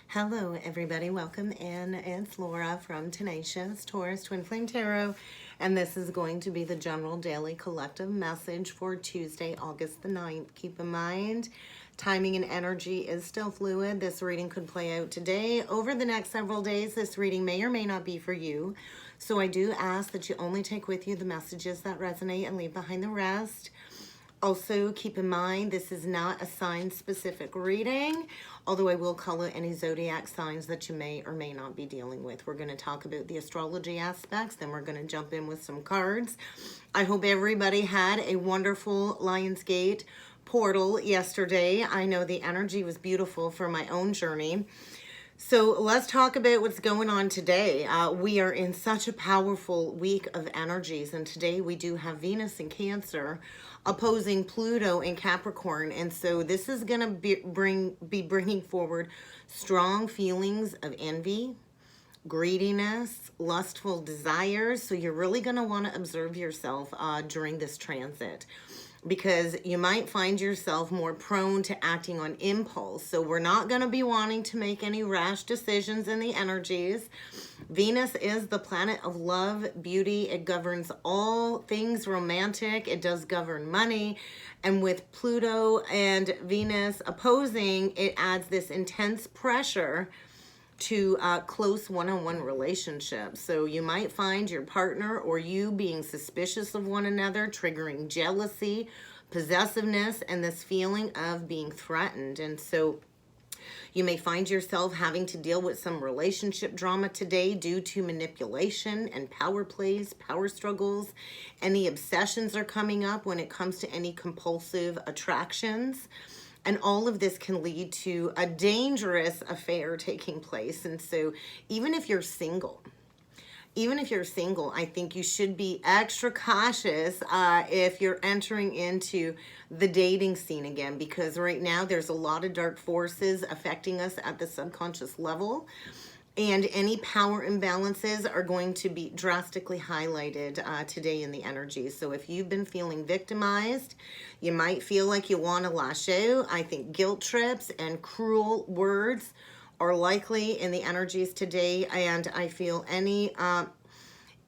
Hello, everybody. Welcome in. It's Laura from Tenacious Taurus Twin Flame Tarot, and this is going to be the general daily collective message for Tuesday, August the 9th. Keep in mind, timing and energy is still fluid. This reading could play out today. Over the next several days, this reading may or may not be for you. So I do ask that you only take with you the messages that resonate and leave behind the rest. Also, keep in mind, this is not a sign-specific reading, although I will color any zodiac signs that you may or may not be dealing with. We're going to talk about the astrology aspects, then we're going to jump in with some cards. I hope everybody had a wonderful Lionsgate portal yesterday. I know the energy was beautiful for my own journey. So let's talk about what's going on today. We are in such a powerful week of energies, and today we do have Venus in Cancer opposing Pluto in Capricorn, and so this is going to be bringing forward strong feelings of envy, greediness, lustful desires. So you're really going to want to observe yourself during this transit, because you might find yourself more prone to acting on impulse. So we're not going to be wanting to make any rash decisions in the energies. Venus is the planet of love, beauty. It governs all things romantic. It does govern money. And with Pluto and Venus opposing, it adds this intense pressure to close one-on-one relationships. So you might find your partner or you being suspicious of one another, triggering jealousy, possessiveness, and this feeling of being threatened. And so you may find yourself having to deal with some relationship drama today due to manipulation and power plays, power struggles. Any obsessions are coming up when it comes to any compulsive attractions. And all of this can lead to a dangerous affair taking place. And so even if you're single, I think you should be extra cautious if you're entering into the dating scene again, because right now there's a lot of dark forces affecting us at the subconscious level. And any power imbalances are going to be drastically highlighted today in the energy. So if you've been feeling victimized, you might feel like you want to lash out. I think guilt trips and cruel words are likely in the energies today. And I feel any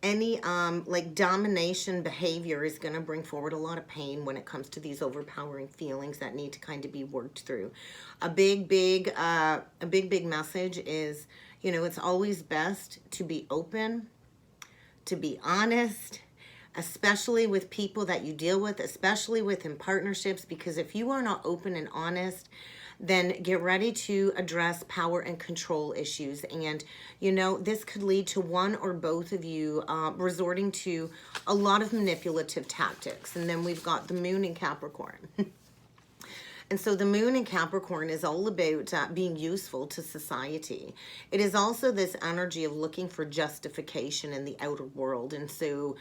like domination behavior is going to bring forward a lot of pain when it comes to these overpowering feelings that need to kind of be worked through. A big message is, you know, it's always best to be open, to be honest, especially with people that you deal with, especially within partnerships, because if you are not open and honest, then get ready to address power and control issues. And, you know, this could lead to one or both of you resorting to a lot of manipulative tactics. And then we've got the moon in Capricorn. And so the moon in Capricorn is all about being useful to society. It is also this energy of looking for justification in the outer world. And so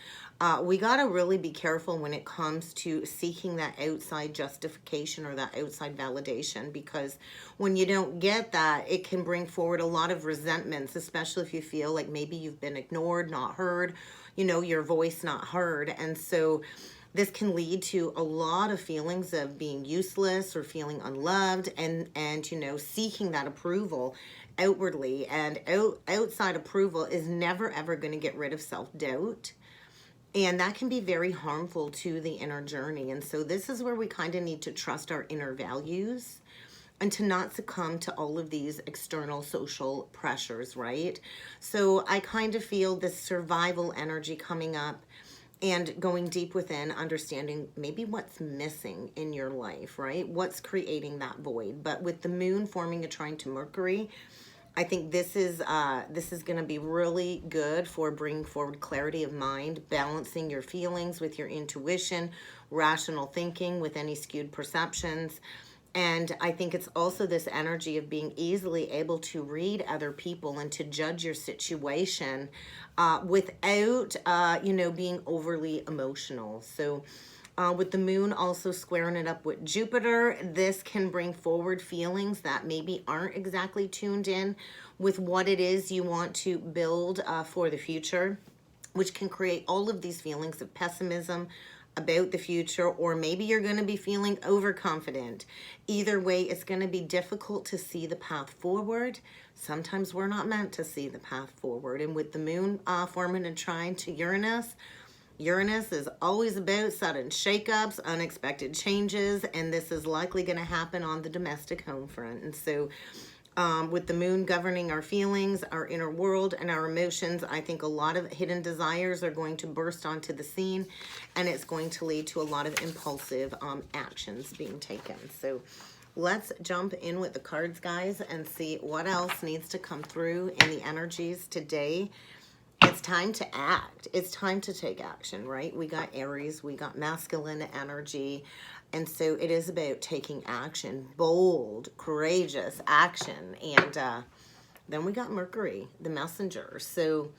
we got to really be careful when it comes to seeking that outside justification or that outside validation, because when you don't get that, it can bring forward a lot of resentments, especially if you feel like maybe you've been ignored, not heard, you know, your voice not heard. And so this can lead to a lot of feelings of being useless or feeling unloved, and you know, seeking that approval outwardly. And outside approval is never ever going to get rid of self-doubt, and that can be very harmful to the inner journey. And so this is where we kind of need to trust our inner values and to not succumb to all of these external social pressures, right? So I kind of feel this survival energy coming up, and going deep within, understanding maybe what's missing in your life, right? What's creating that void. But with the moon forming a trine to Mercury, I think this is going to be really good for bringing forward clarity of mind, balancing your feelings with your intuition, rational thinking with any skewed perceptions. And I think it's also this energy of being easily able to read other people and to judge your situation without, you know, being overly emotional. So with the moon also squaring it up with Jupiter, this can bring forward feelings that maybe aren't exactly tuned in with what it is you want to build for the future, which can create all of these feelings of pessimism, about the future, or maybe you're going to be feeling overconfident. Either way, it's going to be difficult to see the path forward. Sometimes we're not meant to see the path forward. And with the moon forming a trine to Uranus, Uranus is always about sudden shakeups, unexpected changes, and this is likely going to happen on the domestic home front. And so with the moon governing our feelings, our inner world, and our emotions, I think a lot of hidden desires are going to burst onto the scene, and it's going to lead to a lot of impulsive actions being taken. So let's jump in with the cards, guys, and see what else needs to come through in the energies today. It's time to act. It's time to take action, right? We got Aries, we got masculine energy. And so it is about taking action, bold, courageous action. And then we got Mercury, the messenger. So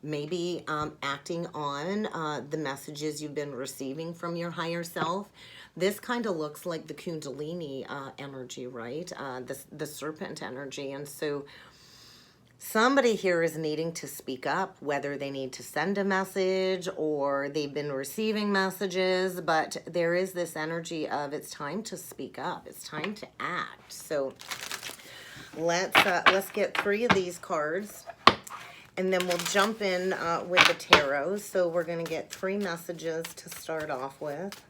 maybe acting on the messages you've been receiving from your higher self. This kind of looks like the Kundalini energy, right? The serpent energy. And so somebody here is needing to speak up, whether they need to send a message or they've been receiving messages, but there is this energy of it's time to speak up. It's time to act. So let's get 3 of these cards, and then we'll jump in with the tarot. So we're going to get 3 messages to start off with.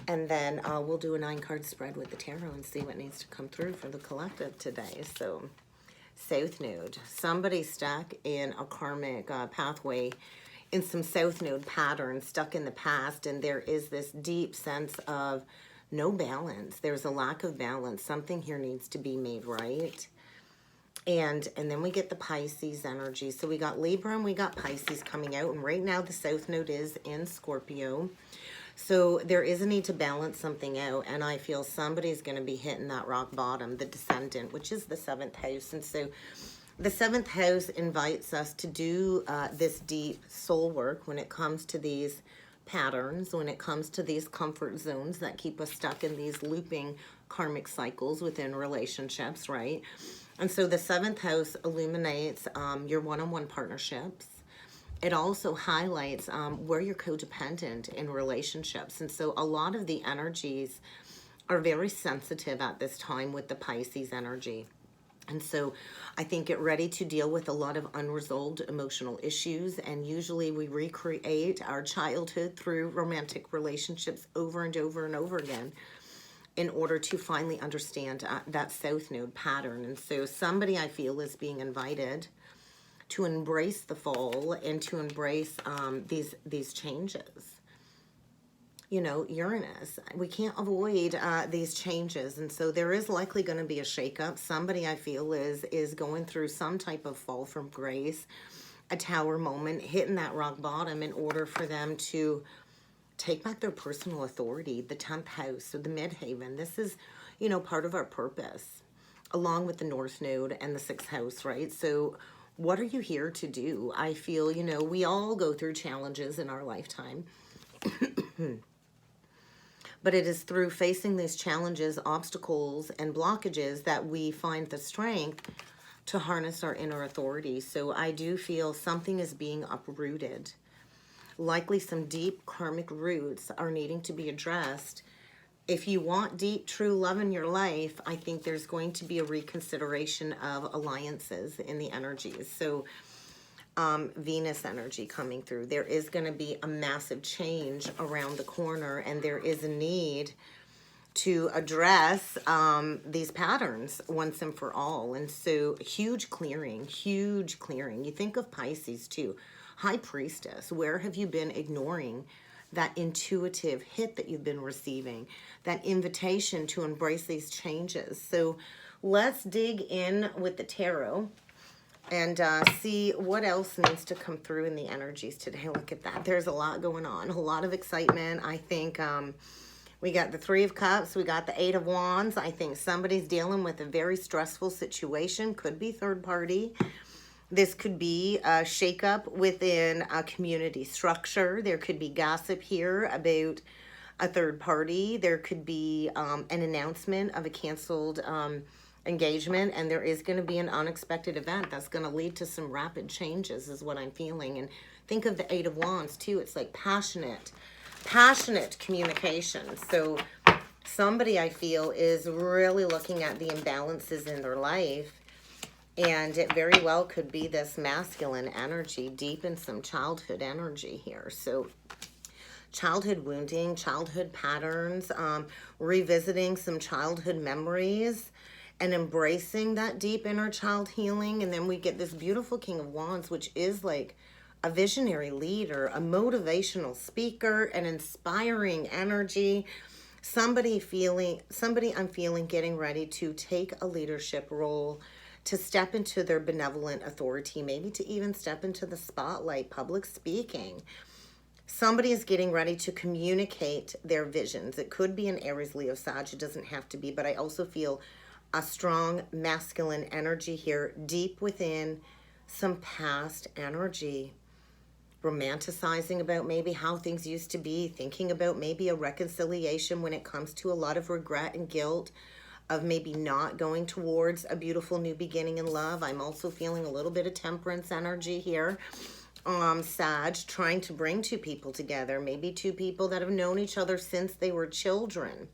And then we'll do a 9-card spread with the tarot and see what needs to come through for the collective today. So, South Node. Somebody stuck in a karmic pathway, in some South Node patterns, stuck in the past. And there is this deep sense of no balance. There's a lack of balance. Something here needs to be made right. And then we get the Pisces energy. So we got Libra and we got Pisces coming out. And right now the South Node is in Scorpio. So there is a need to balance something out, and I feel somebody's going to be hitting that rock bottom, the descendant, which is the 7th house. And so the 7th house invites us to do this deep soul work when it comes to these patterns, when it comes to these comfort zones that keep us stuck in these looping karmic cycles within relationships, right? And so the 7th house illuminates your one-on-one partnerships. It also highlights where you're codependent in relationships. And so a lot of the energies are very sensitive at this time with the Pisces energy. And so I think get ready to deal with a lot of unresolved emotional issues. And usually we recreate our childhood through romantic relationships over and over and over again in order to finally understand that South Node pattern. And so somebody, I feel, is being invited to embrace the fall and to embrace these changes. You know, Uranus, we can't avoid these changes. And so there is likely going to be a shakeup. Somebody, I feel, is going through some type of fall from grace, a tower moment, hitting that rock bottom in order for them to take back their personal authority. The 10th house, so the midhaven. This is, you know, part of our purpose, along with the North Node and the 6th house, right? So what are you here to do? I feel, you know, we all go through challenges in our lifetime. But it is through facing these challenges, obstacles, and blockages that we find the strength to harness our inner authority. So I do feel something is being uprooted. Likely some deep karmic roots are needing to be addressed. If you want deep, true love in your life, I think there's going to be a reconsideration of alliances in the energies. So Venus energy coming through. There is going to be a massive change around the corner, and there is a need to address these patterns once and for all. And so huge clearing, huge clearing. You think of Pisces too. High Priestess, where have you been ignoring that intuitive hit that you've been receiving, that invitation to embrace these changes? So let's dig in with the tarot and see what else needs to come through in the energies today. Look at that. There's a lot going on, a lot of excitement. I think we got the 3 of Cups. We got the 8 of Wands. I think somebody's dealing with a very stressful situation. Could be third party. This could be a shakeup within a community structure. There could be gossip here about a third party. There could be an announcement of a canceled engagement, and there is going to be an unexpected event that's going to lead to some rapid changes is what I'm feeling. And think of the Eight of Wands too. It's like passionate communication. So somebody, I feel, is really looking at the imbalances in their life, and it very well could be this masculine energy, deep in some childhood energy here. So childhood wounding, childhood patterns, revisiting some childhood memories, and embracing that deep inner child healing. And then we get this beautiful King of Wands, which is like a visionary leader, a motivational speaker, an inspiring energy. Somebody I'm feeling getting ready to take a leadership role, to step into their benevolent authority, maybe to even step into the spotlight, public speaking. Somebody is getting ready to communicate their visions. It could be an Aries, Leo, Sag. It doesn't have to be, but I also feel a strong masculine energy here, deep within some past energy. Romanticizing about maybe how things used to be, thinking about maybe a reconciliation when it comes to a lot of regret and guilt of maybe not going towards a beautiful new beginning in love. I'm also feeling a little bit of temperance energy here. Sag, trying to bring two people together, maybe two people that have known each other since they were children,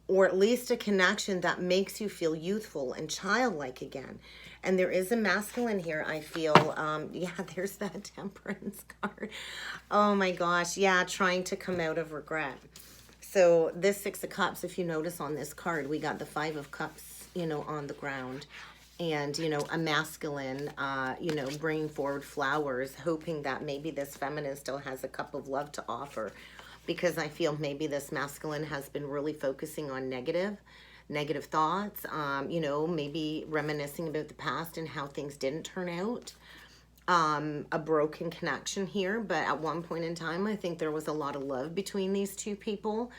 or at least a connection that makes you feel youthful and childlike again. And there is a masculine here, I feel. Yeah, there's that temperance card. Oh my gosh, yeah, trying to come out of regret. So this Six of Cups, if you notice on this card, we got the Five of Cups, you know, on the ground. And, you know, a masculine, you know, bringing forward flowers, hoping that maybe this feminine still has a cup of love to offer. Because I feel maybe this masculine has been really focusing on negative thoughts, you know, maybe reminiscing about the past and how things didn't turn out. A broken connection here, but at one point in time, I think there was a lot of love between these two people.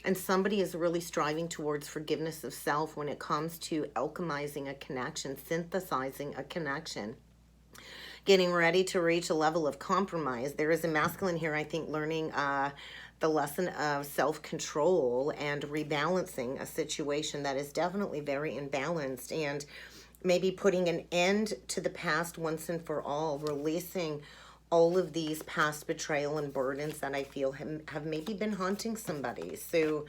And somebody is really striving towards forgiveness of self when it comes to alchemizing a connection, synthesizing a connection, getting ready to reach a level of compromise. There is a masculine here, I think, learning the lesson of self-control and rebalancing a situation that is definitely very imbalanced, and maybe putting an end to the past once and for all, releasing all of these past betrayal and burdens that I feel have maybe been haunting somebody. So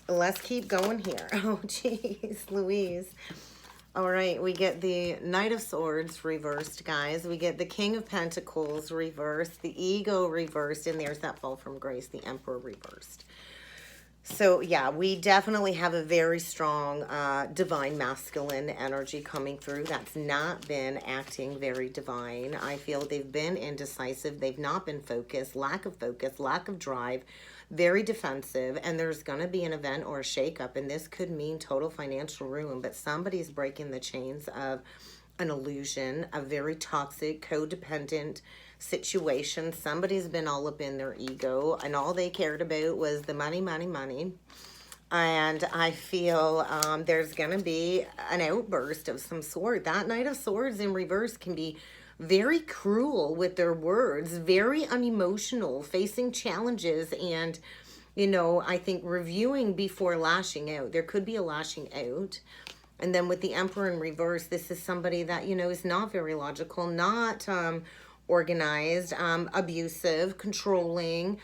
let's keep going here. Oh, geez, Louise. All right, we get the Knight of Swords reversed, guys. We get the King of Pentacles reversed, the Ego reversed, and there's that Fall from Grace, the Emperor reversed. So, yeah, we definitely have a very strong divine masculine energy coming through that's not been acting very divine. I feel they've been indecisive. They've not been focused, lack of drive, very defensive, and there's going to be an event or a shakeup, and this could mean total financial ruin, but somebody's breaking the chains of an illusion, a very toxic, codependent situation. Somebody's been all up in their ego, and all they cared about was the money, money, money. And I feel there's going to be an outburst of some sort. That Knight of Swords in reverse can be very cruel with their words, very unemotional, facing challenges, and, you know, I think reviewing before lashing out. There could be a lashing out. And then with the Emperor in reverse, this is somebody that, you know, is not very logical, not organized, abusive, controlling,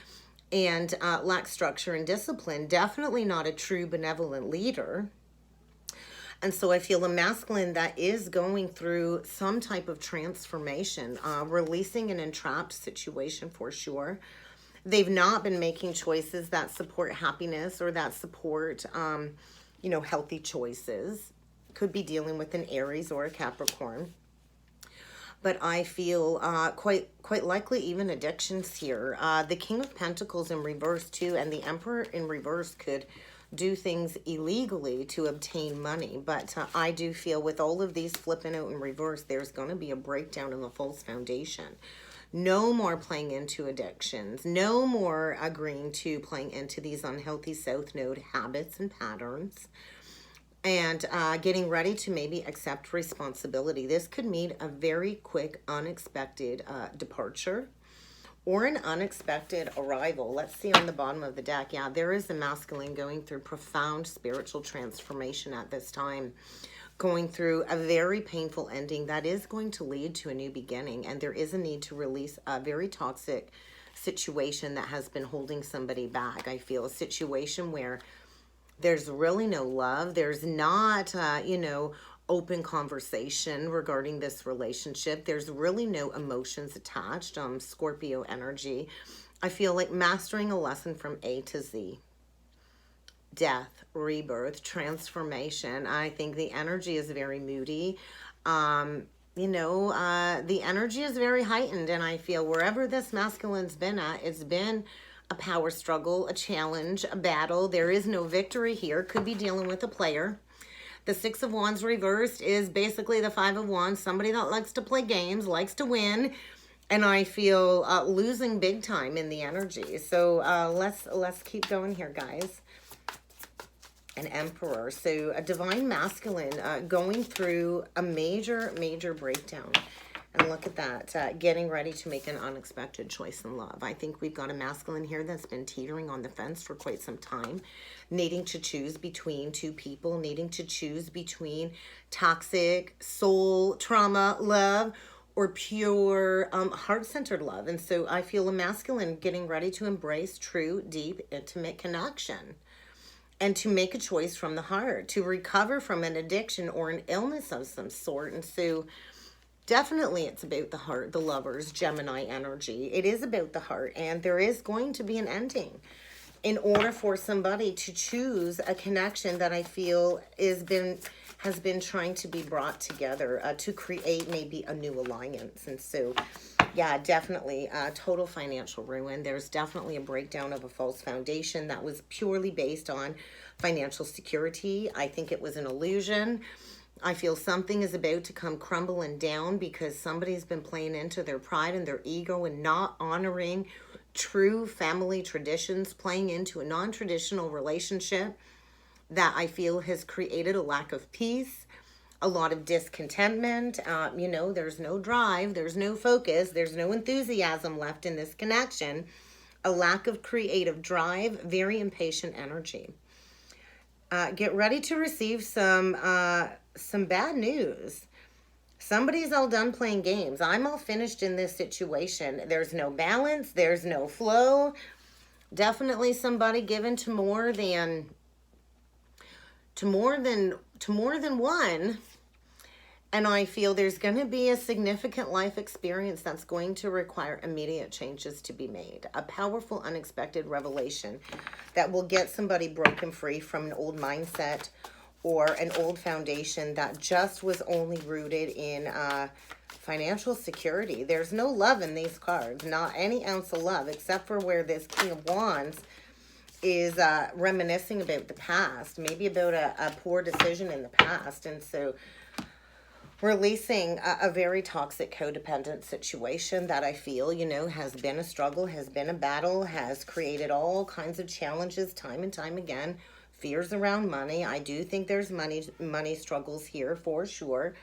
and lacks structure and discipline. Definitely not a true benevolent leader. And so I feel a masculine that is going through some type of transformation, releasing an entrapped situation for sure. They've not been making choices that support happiness or that support, you know, healthy choices. Could be dealing with an Aries or a Capricorn. But I feel quite likely even addictions here. The King of Pentacles in reverse too, and the Emperor in reverse could do things illegally to obtain money. But I do feel with all of these flipping out in reverse, there's going to be a breakdown in the false foundation. No more playing into addictions. No more agreeing to playing into these unhealthy South Node habits and patterns. And getting ready to maybe accept responsibility. This could mean a very quick, unexpected departure or an unexpected arrival. Let's see on the bottom of the deck. Yeah, there is a masculine going through profound spiritual transformation at this time. going through a very painful ending that is going to lead to a new beginning. And there is a need to release a very toxic situation that has been holding somebody back. I feel a situation where there's really no love. There's not, open conversation regarding this relationship. There's really no emotions attached. Scorpio energy. I feel like mastering a lesson from A to Z. Death, rebirth, transformation. I think the energy is very moody. The energy is very heightened, and I feel wherever this masculine's been at, it's been a power struggle, a challenge, a battle. There is no victory here. Could be dealing with a player. The Six of Wands reversed is basically the Five of Wands. Somebody that likes to play games, likes to win. And I feel losing big time in the energy. So let's keep going here, guys. An Emperor. So a divine masculine going through a major breakdown. And look at that, getting ready to make an unexpected choice in love. I think we've got a masculine here that's been teetering on the fence for quite some time, needing to choose between two people, needing to choose between toxic, soul, trauma, love, or pure, heart-centered love. And so I feel a masculine getting ready to embrace true, deep, intimate connection. And to make a choice from the heart, to recover from an addiction or an illness of some sort. And so definitely it's about the heart, the Lovers, Gemini energy. It is about the heart, and there is going to be an ending in order for somebody to choose a connection that I feel has been trying to be brought together to create maybe a new alliance. And so, yeah, definitely total financial ruin. There's definitely a breakdown of a false foundation that was purely based on financial security. I think it was an illusion. I feel something is about to come crumbling down because somebody's been playing into their pride and their ego and not honoring true family traditions, playing into a non-traditional relationship that I feel has created a lack of peace, a lot of discontentment. There's no drive, there's no focus, there's no enthusiasm left in this connection, a lack of creative drive, very impatient energy. Get ready to receive some bad news. Somebody's all done playing games. I'm all finished in this situation. There's no balance. There's no flow. Definitely somebody given to more than one. And I feel there's going to be a significant life experience that's going to require immediate changes to be made. A powerful, unexpected revelation that will get somebody broken free from an old mindset or an old foundation that just was only rooted in financial security. There's no love in these cards, not any ounce of love, except for where this King of Wands is reminiscing about the past, maybe about a poor decision in the past. And so releasing a very toxic codependent situation that I feel, has been a struggle, has been a battle, has created all kinds of challenges time and time again. Fears around money. I do think there's money struggles here for sure.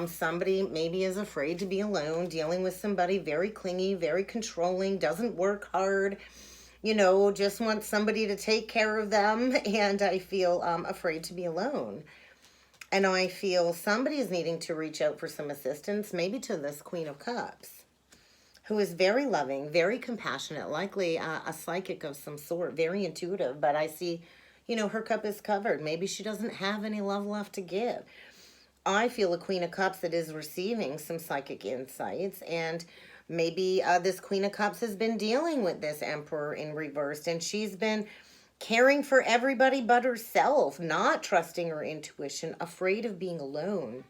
Somebody maybe is afraid to be alone, dealing with somebody very clingy, very controlling, doesn't work hard, just wants somebody to take care of them. And I feel afraid to be alone. And I feel somebody is needing to reach out for some assistance, maybe to this Queen of Cups, who is very loving, very compassionate, likely a psychic of some sort, very intuitive. But I see, her cup is covered. Maybe she doesn't have any love left to give. I feel a Queen of Cups that is receiving some psychic insights. And maybe this Queen of Cups has been dealing with this Emperor in reverse. And she's been caring for everybody but herself, not trusting her intuition, afraid of being alone.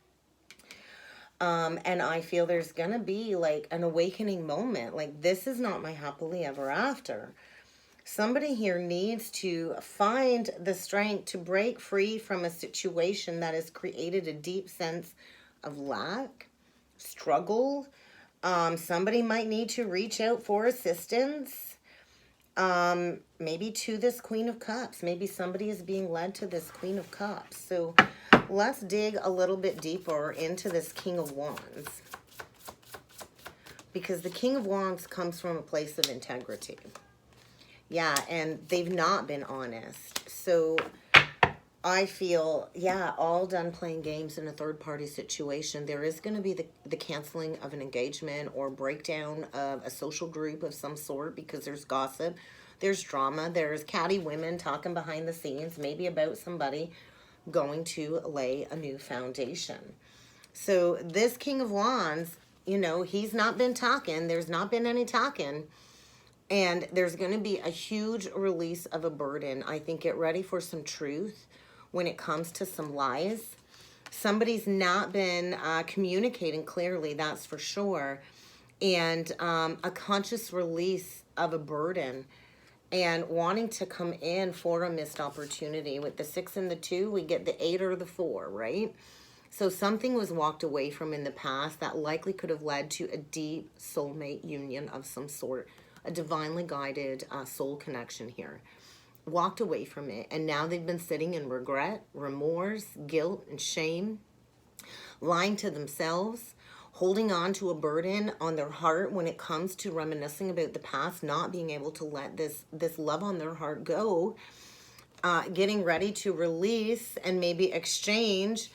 And I feel there's going to be like an awakening moment. Like, this is not my happily ever after. Somebody here needs to find the strength to break free from a situation that has created a deep sense of lack, struggle. Somebody might need to reach out for assistance. Maybe to this Queen of Cups. Maybe somebody is being led to this Queen of Cups. So let's dig a little bit deeper into this King of Wands. Because the King of Wands comes from a place of integrity. Yeah, and they've not been honest. So I feel, yeah, all done playing games in a third party situation. There is going to be the canceling of an engagement or breakdown of a social group of some sort because there's gossip, there's drama, there's catty women talking behind the scenes, maybe about somebody going to lay a new foundation. So this King of Wands, you know, he's not been talking. There's not been any talking. And there's going to be a huge release of a burden. I think get ready for some truth when it comes to some lies. Somebody's not been communicating clearly, that's for sure. And a conscious release of a burden and wanting to come in for a missed opportunity. With the 6 and the 2, we get the 8 or the 4, right? So something was walked away from in the past that likely could have led to a deep soulmate union of some sort, a divinely guided soul connection here. Walked away from it, and now they've been sitting in regret, remorse, guilt, and shame, lying to themselves, holding on to a burden on their heart when it comes to reminiscing about the past, not being able to let this love on their heart go, getting ready to release and maybe exchange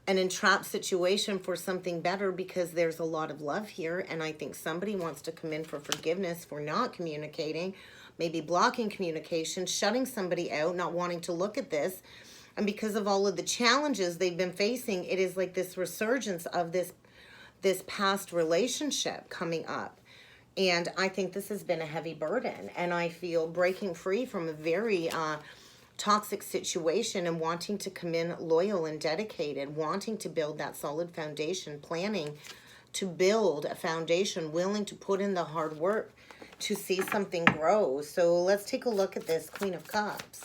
an entrapped situation for something better because there's a lot of love here. And I think somebody wants to come in for forgiveness for not communicating, maybe blocking communication, shutting somebody out, not wanting to look at this. And because of all of the challenges they've been facing, it is like this resurgence of this past relationship coming up. And I think this has been a heavy burden. And I feel breaking free from a very toxic situation and wanting to come in loyal and dedicated, wanting to build that solid foundation, planning to build a foundation, willing to put in the hard work to see something grow. So let's take a look at this Queen of Cups.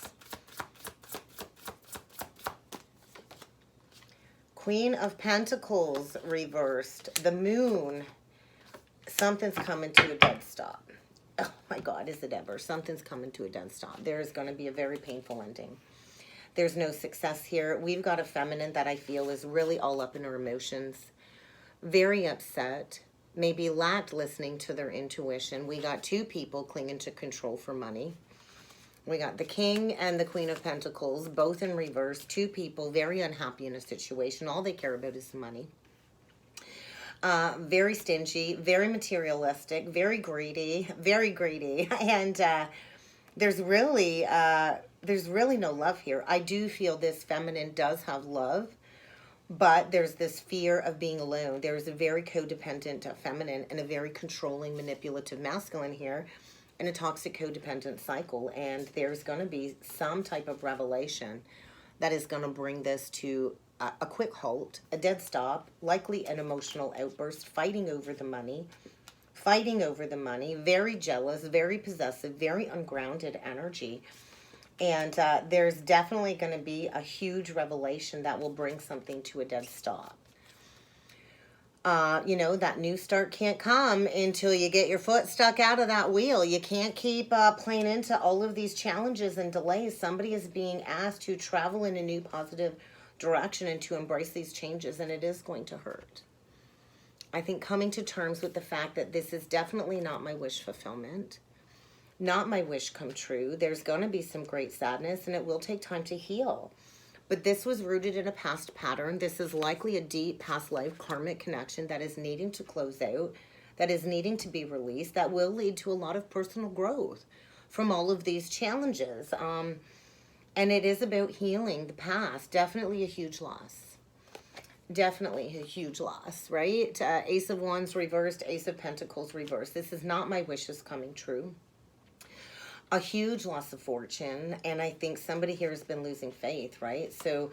Queen of Pentacles reversed. The Moon. Something's coming to a dead stop. Oh my God, is it ever? Something's coming to a dead stop. There's going to be a very painful ending. There's no success here. We've got a feminine that I feel is really all up in her emotions. Very upset. Maybe lacked listening to their intuition. We got 2 people clinging to control for money. We got the King and the Queen of Pentacles, both in reverse. 2 people very unhappy in a situation. All they care about is money. Very stingy, very materialistic, very greedy, and there's really no love here. I do feel this feminine does have love, but there's this fear of being alone. There's a very codependent feminine and a very controlling, manipulative masculine here in a toxic codependent cycle, and there's going to be some type of revelation that is going to bring this to a quick halt, a dead stop, likely an emotional outburst, fighting over the money, very jealous, very possessive, very ungrounded energy. And there's definitely going to be a huge revelation that will bring something to a dead stop. You know, that new start can't come until you get your foot stuck out of that wheel. You can't keep playing into all of these challenges and delays. Somebody is being asked to travel in a new positive direction and to embrace these changes, and it is going to hurt. I think coming to terms with the fact that this is definitely not my wish fulfillment, not my wish come true. There's going to be some great sadness, and it will take time to heal. But this was rooted in a past pattern. This is likely a deep past life karmic connection that is needing to close out, that is needing to be released, that will lead to a lot of personal growth from all of these challenges. And it is about healing the past. Definitely a huge loss. Definitely a huge loss, right? Ace of Wands reversed, Ace of Pentacles reversed. This is not my wishes coming true. A huge loss of fortune, and I think somebody here has been losing faith, right? So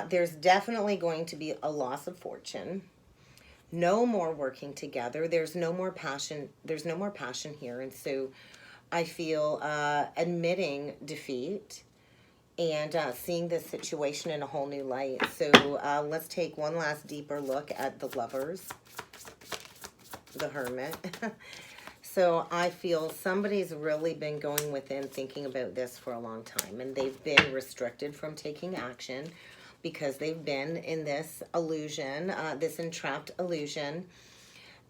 there's definitely going to be a loss of fortune. No more working together. There's no more passion. There's no more passion here, and so I feel admitting defeat and seeing this situation in a whole new light. So let's take one last deeper look at the Lovers, the Hermit. So I feel somebody's really been going within thinking about this for a long time, and they've been restricted from taking action because they've been in this illusion, this entrapped illusion,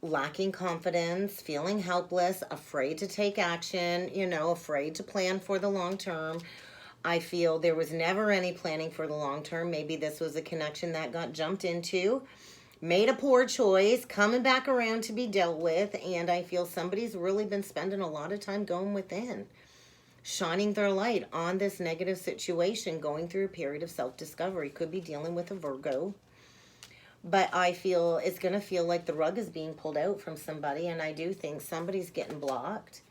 lacking confidence, feeling helpless, afraid to take action, you know, afraid to plan for the long term, I feel there was never any planning for the long term. Maybe this was a connection that got jumped into, made a poor choice, coming back around to be dealt with. And I feel somebody's really been spending a lot of time going within, shining their light on this negative situation, going through a period of self-discovery. Could be dealing with a Virgo. But I feel it's going to feel like the rug is being pulled out from somebody. And I do think somebody's getting blocked.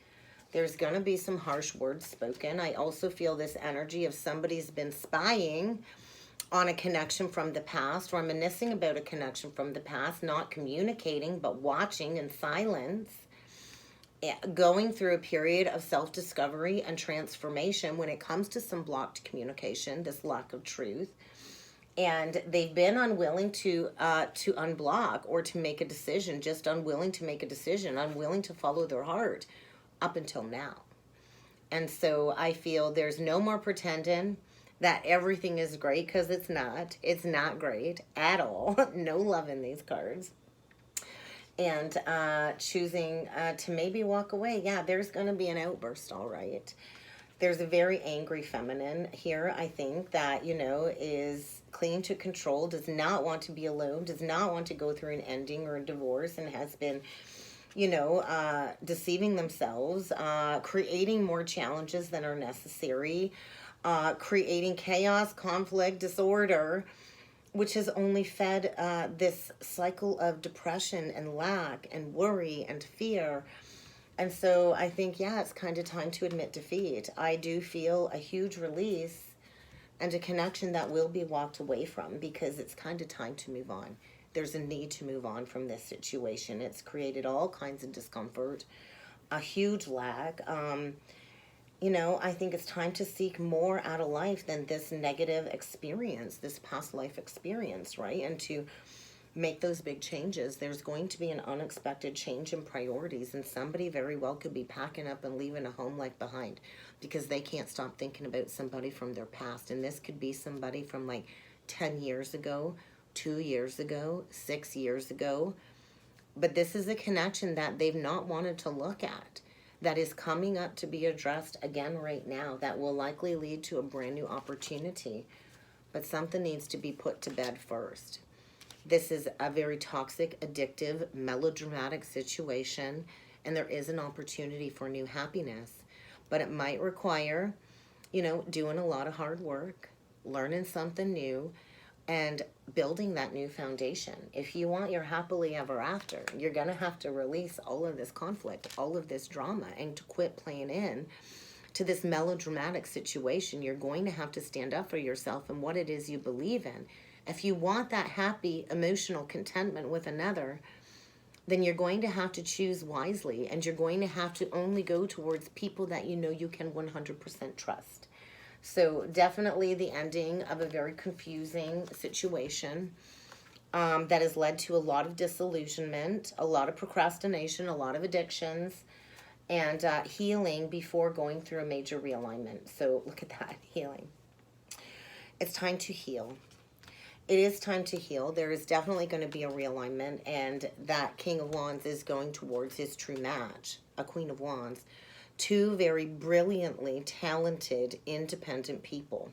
There's going to be some harsh words spoken. I also feel this energy of somebody's been spying on a connection from the past, reminiscing about a connection from the past, not communicating, but watching in silence, going through a period of self-discovery and transformation when it comes to some blocked communication, this lack of truth. And they've been unwilling to unblock or to make a decision, just unwilling to make a decision, unwilling to follow their heart up until now. And so I feel there's no more pretending that everything is great, because it's not. It's not great at all. No love in these cards. And choosing to maybe walk away. Yeah, there's going to be an outburst, all right. There's a very angry feminine here, I think, that, you know, is clinging to control, does not want to be alone, does not want to go through an ending or a divorce, and has been, you know, deceiving themselves, creating more challenges than are necessary, creating chaos, conflict, disorder, which has only fed this cycle of depression and lack and worry and fear. And so I think, yeah, it's kind of time to admit defeat. I do feel a huge release and a connection that will be walked away from, because it's kind of time to move on. There's a need to move on from this situation. It's created all kinds of discomfort, a huge lack. You know, I think it's time to seek more out of life than this negative experience, this past life experience, right? And to make those big changes. There's going to be an unexpected change in priorities, and somebody very well could be packing up and leaving a home life behind because they can't stop thinking about somebody from their past. And this could be somebody from like 10 years ago, 2 years ago, 6 years ago. But this is a connection that they've not wanted to look at, that is coming up to be addressed again right now, that will likely lead to a brand new opportunity. But something needs to be put to bed first. This is a very toxic, addictive, melodramatic situation, and there is an opportunity for new happiness. But it might require, you know, doing a lot of hard work, learning something new, and building that new foundation. If you want your happily ever after, you're going to have to release all of this conflict, all of this drama, and to quit playing in to this melodramatic situation. You're going to have to stand up for yourself and what it is you believe in. If you want that happy, emotional contentment with another, then you're going to have to choose wisely, and you're going to have to only go towards people that you know you can 100% trust. So definitely the ending of a very confusing situation that has led to a lot of disillusionment, a lot of procrastination, a lot of addictions, and healing before going through a major realignment. So look at that, healing. It's time to heal. It is time to heal. There is definitely going to be a realignment, and that King of Wands is going towards his true match, a Queen of Wands. Two very brilliantly talented, independent people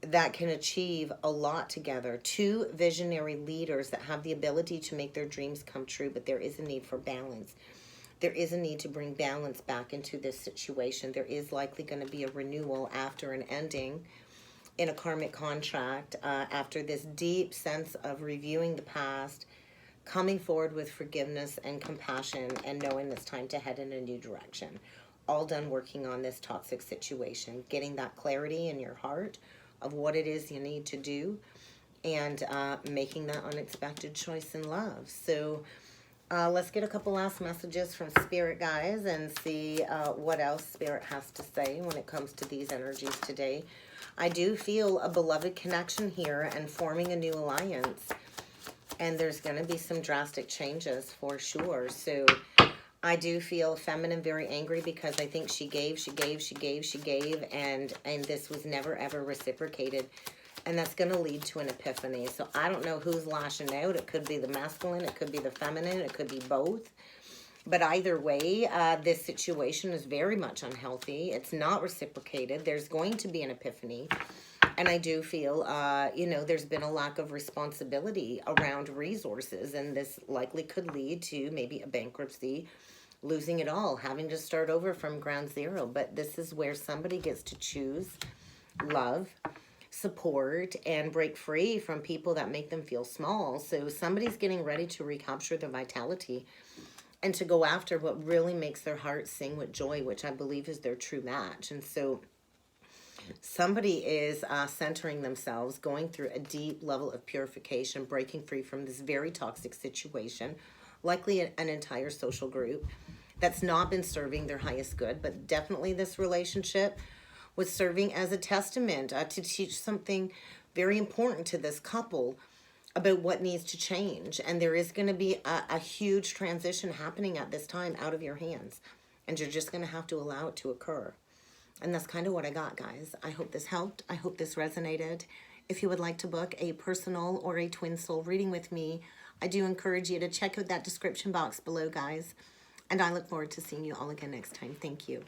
that can achieve a lot together. Two visionary leaders that have the ability to make their dreams come true, but there is a need for balance. There is a need to bring balance back into this situation. There is likely going to be a renewal after an ending in a karmic contract, after this deep sense of reviewing the past, coming forward with forgiveness and compassion, and knowing it's time to head in a new direction. All done working on this toxic situation, getting that clarity in your heart of what it is you need to do, and making that unexpected choice in love. So let's get a couple last messages from Spirit, guys, and see what else Spirit has to say when it comes to these energies today. I do feel a beloved connection here and forming a new alliance. And there's going to be some drastic changes for sure. So I do feel feminine very angry because I think she gave, and this was never ever reciprocated. And that's going to lead to an epiphany. So I don't know who's lashing out. It could be the masculine, it could be the feminine, it could be both. But either way, this situation is very much unhealthy. It's not reciprocated. There's going to be an epiphany. And I do feel, you know, there's been a lack of responsibility around resources. And this likely could lead to maybe a bankruptcy, losing it all, having to start over from ground zero. But this is where somebody gets to choose love, support, and break free from people that make them feel small. So somebody's getting ready to recapture their vitality and to go after what really makes their heart sing with joy, which I believe is their true match. And so somebody is centering themselves, going through a deep level of purification, breaking free from this very toxic situation, likely an entire social group that's not been serving their highest good, but definitely this relationship was serving as a testament to teach something very important to this couple about what needs to change. And there is going to be a huge transition happening at this time out of your hands. And you're just going to have to allow it to occur. And that's kind of what I got, guys. I hope this helped. I hope this resonated. If you would like to book a personal or a twin soul reading with me, I do encourage you to check out that description box below, guys. And I look forward to seeing you all again next time. Thank you.